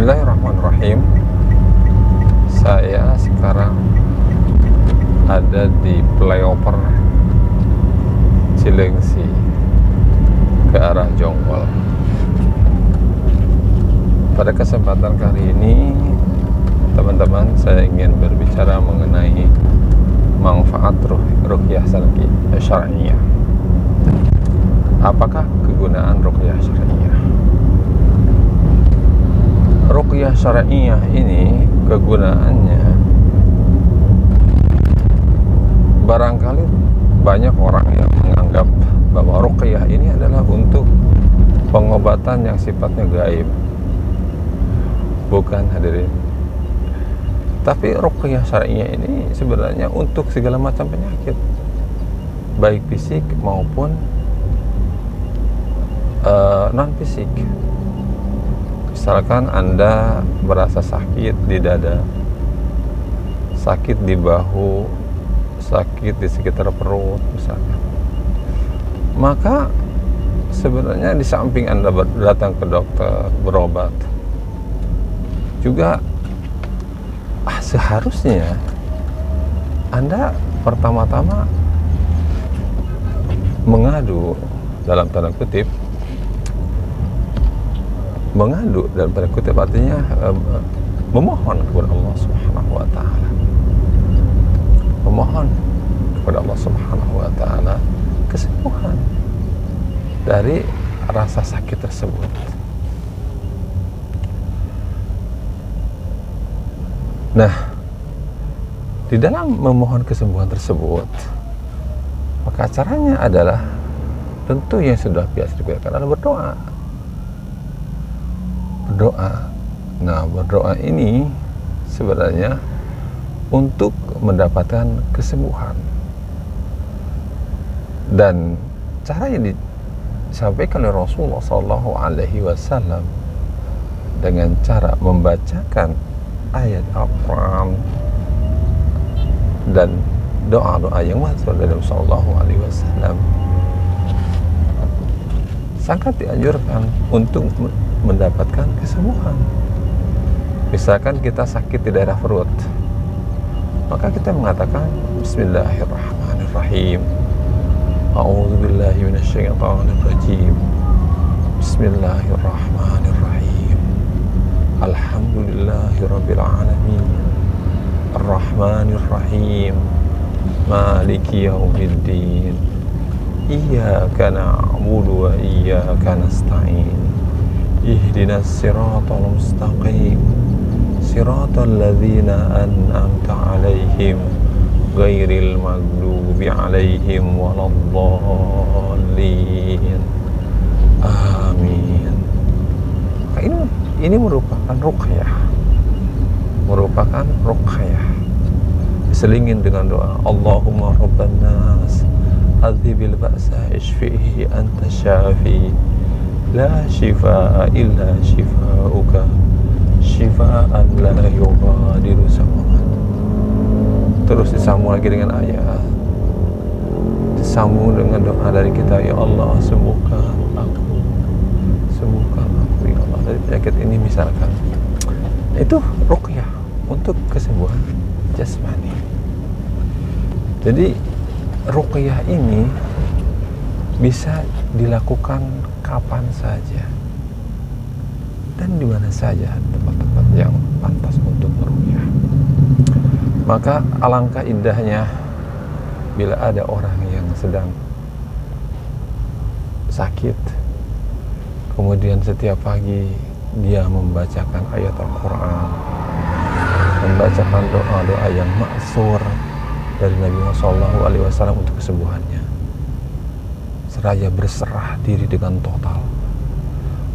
Bismillahirrahmanirrahim. Saya sekarang ada di flyover Cilengsi ke arah Jonggol. Pada kesempatan kali ini, teman-teman, saya ingin berbicara mengenai manfaat ruqyah syar'iyyah. Apakah kegunaan ruqyah syar'iyyah? Ruqyah syar'iyyah ini kegunaannya barangkali banyak orang yang menganggap bahwa ruqyah ini adalah untuk pengobatan yang sifatnya gaib. Bukan, hadirin. Tapi ruqyah syar'iyyah ini sebenarnya untuk segala macam penyakit, baik fisik maupun non fisik. Misalkan Anda merasa sakit di dada, sakit di bahu, sakit di sekitar perut misalkan, maka sebenarnya di samping Anda datang ke dokter berobat, juga seharusnya Anda pertama-tama mengadu, dalam tanda kutip, artinya memohon kepada Allah Subhanahu wa taala. Memohon kepada Allah Subhanahu wa taala kesembuhan dari rasa sakit tersebut. Nah, di dalam memohon kesembuhan tersebut, maka caranya adalah tentu yang sudah biasa digunakan adalah berdoa. Nah, berdoa ini sebenarnya untuk mendapatkan kesembuhan, dan cara yang disampaikan oleh Rasulullah SAW dengan cara membacakan ayat Al-Quran dan doa-doa yang masyhur dari Rasulullah SAW sangat dianjurkan untuk mendapatkan kesembuhan. Misalkan kita sakit di daerah perut, maka kita mengatakan Bismillahirrahmanirrahim, A'udzubillahi minasyaitonirrajim, Bismillahirrahmanirrahim, Alhamdulillahirabbil alamin, Arrahmanirrahim, Maliki yaumiddin, Iyyaka na'budu wa iyyaka nasta'in, Ihdinas siratal mustaqim, siratal ladzina an'amta 'alaihim ghairil maghdubi 'alaihim waladdallin. Amin. Ini merupakan ruqyah, diselingin dengan doa Allahumma rabban nas adhibil ba'sa ishfihi anta syafi la shifaa illa shifauka shifaan la yughadiru saqaman. Terus disambung lagi dengan ayat, disambung dengan doa dari kita, ya Allah sembuhkan aku ya Allah dari penyakit ini misalkan. Itu ruqyah untuk kesembuhan jasmani. Jadi ruqyah ini bisa dilakukan kapan saja dan di mana saja tempat-tempat yang pantas untuk meruqyah. Maka alangkah indahnya bila ada orang yang sedang sakit, kemudian setiap pagi dia membacakan ayat Al-Quran, membacakan doa-doa yang ma'thur dari Nabi Muhammad SAW untuk kesembuhannya, seraya berserah diri dengan total,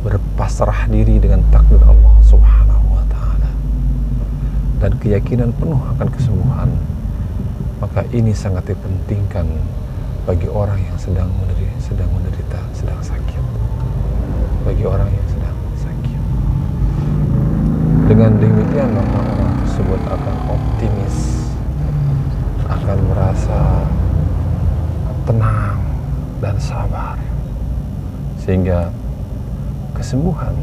berpasrah diri dengan takdir Allah Subhanahu wa ta'ala, dan keyakinan penuh akan kesembuhan. Maka ini sangat dipentingkan bagi orang yang sedang menderita, sedang sakit. Bagi orang yang sedang sakit, dengan demikian maka orang tersebut akan optimis, akan merasa tenang dan sabar, sehingga kesembuhan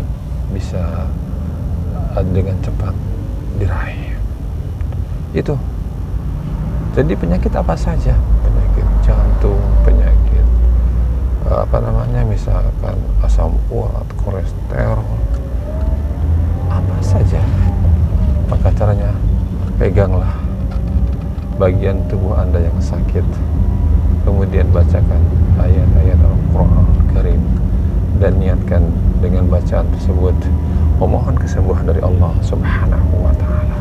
bisa dengan cepat diraih. Itu. Jadi penyakit apa saja, penyakit jantung, penyakit misalkan asam urat, kolesterol, apa saja, maka caranya peganglah bagian tubuh Anda yang sakit, kemudian bacakan ayat-ayat Al-Quran Karim dan niatkan dengan bacaan tersebut memohon kesembuhan dari Allah Subhanahu wa Ta'ala.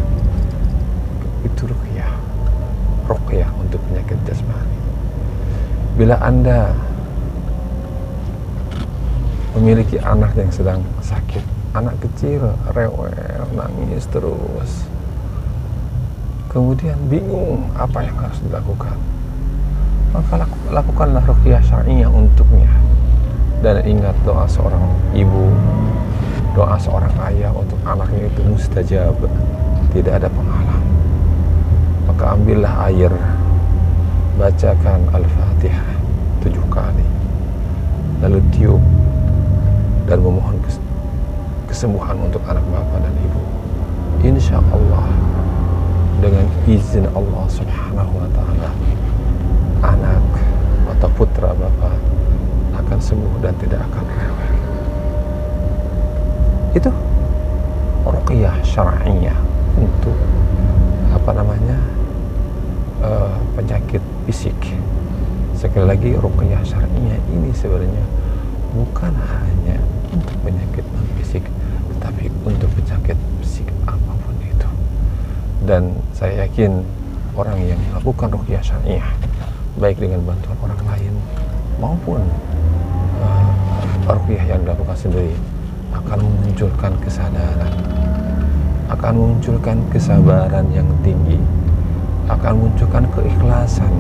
Itu ruqyah untuk penyakit jasmani. Bila Anda memiliki anak yang sedang sakit, anak kecil rewel, nangis terus, kemudian bingung apa yang harus dilakukan, maka lakukanlah ruqyah syar'iyyah untuknya. Dan ingat, doa seorang ibu, doa seorang ayah untuk anaknya itu mustajab, tidak ada penghalang. Maka ambillah air, bacakan Al-Fatihah 7 kali, lalu tiup dan memohon kesembuhan untuk anak bapak dan ibu. Insya Allah, dengan izin Allah Subhanahu wa Ta'ala, anak atau putra bapak akan sembuh dan tidak akan rewel. Itu ruqyah syar'iyyah untuk penyakit fisik. Sekali lagi, ruqyah syar'iyyah ini sebenarnya bukan hanya untuk penyakit non fisik, tetapi untuk penyakit fisik apapun itu. Dan saya yakin orang yang melakukan ruqyah syar'iyyah, baik dengan bantuan orang lain maupun ruqyah yang dilakukan sendiri, akan memunculkan kesadaran, akan memunculkan kesabaran yang tinggi, akan memunculkan keikhlasan,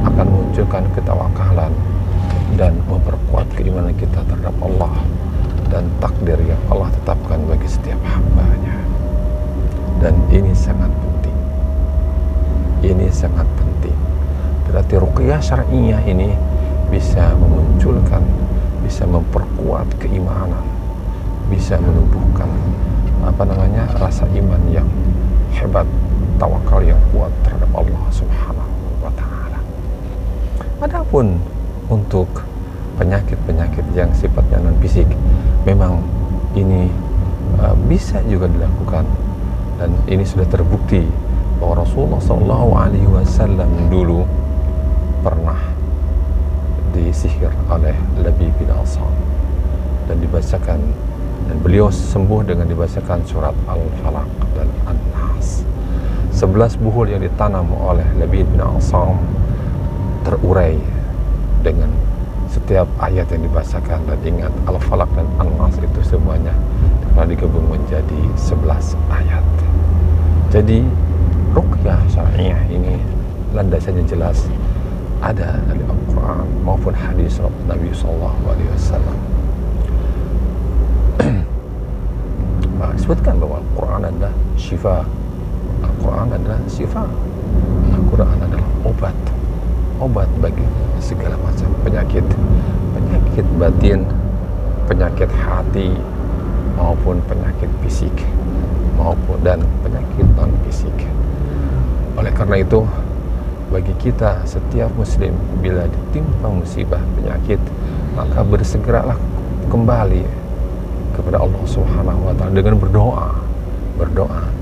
akan memunculkan ketawakalan, dan memperkuat keimanan kita terhadap Allah dan takdir yang Allah tetapkan bagi setiap hambanya. Dan ini sangat penting. Ini sangat penting. Berarti ruqyah syar'iyyah ini bisa memunculkan, bisa memperkuat keimanan, bisa menumbuhkan rasa iman yang hebat, tawakal yang kuat terhadap Allah Subhanahu wa Ta'ala. Adapun untuk penyakit-penyakit yang sifatnya non fisik, memang ini bisa juga dilakukan, dan ini sudah terbukti bahwa Rasulullah SAW dulu pernah disihir oleh Labib bin Asam dan dibacakan, dan beliau sembuh dengan dibacakan surat Al-Falaq dan An-Nas. 11 buhul yang ditanam oleh Labib bin Asam terurai dengan setiap ayat yang dibacakan. Dan ingat, Al-Falaq dan An-Nas itu semuanya telah digabung menjadi 11 ayat. Jadi ruqyah syar'iyyah ini landasannya jelas, ada dari Al-Quran maupun hadis Nabi SAW. Disebutkan bahwa Al-Quran adalah syifa, Al-Quran adalah syifa, Al-Quran adalah obat bagi segala macam penyakit batin, penyakit hati, maupun penyakit fisik, maupun dan penyakit non fisik. Oleh karena itu, bagi kita setiap muslim, bila ditimpa musibah penyakit, maka bersegeralah kembali kepada Allah Subhanahu wa Ta'ala dengan berdoa.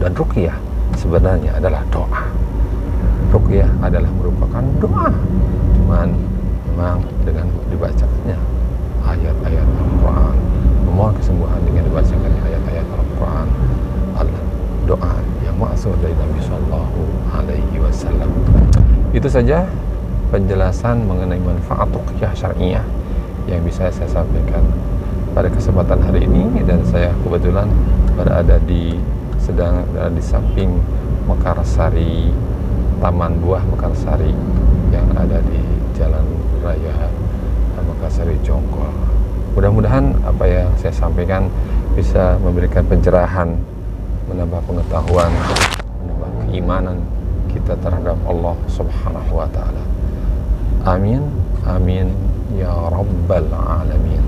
Dan ruqyah sebenarnya adalah doa. Ruqyah adalah merupakan doa, cuman memang dengan dibacanya ayat-ayat Al-Quran, memohon kesembuhan dengan dibacakan ayat-ayat Al-Quran, doa yang ma'sur dari Nabi Sallallahu Alaihi Wasallam. Itu saja penjelasan mengenai manfaat ruqyah syar'iyyah yang bisa saya sampaikan pada kesempatan hari ini. Dan saya kebetulan berada di samping Mekarsari, Taman Buah Mekarsari yang ada di Jalan Raya Mekarsari Jonggol. Mudah-mudahan apa yang saya sampaikan bisa memberikan pencerahan, menambah pengetahuan, menambah keimanan kita terhadap Allah Subhanahu wa Ta'ala. Amin, amin ya rabbal alamin.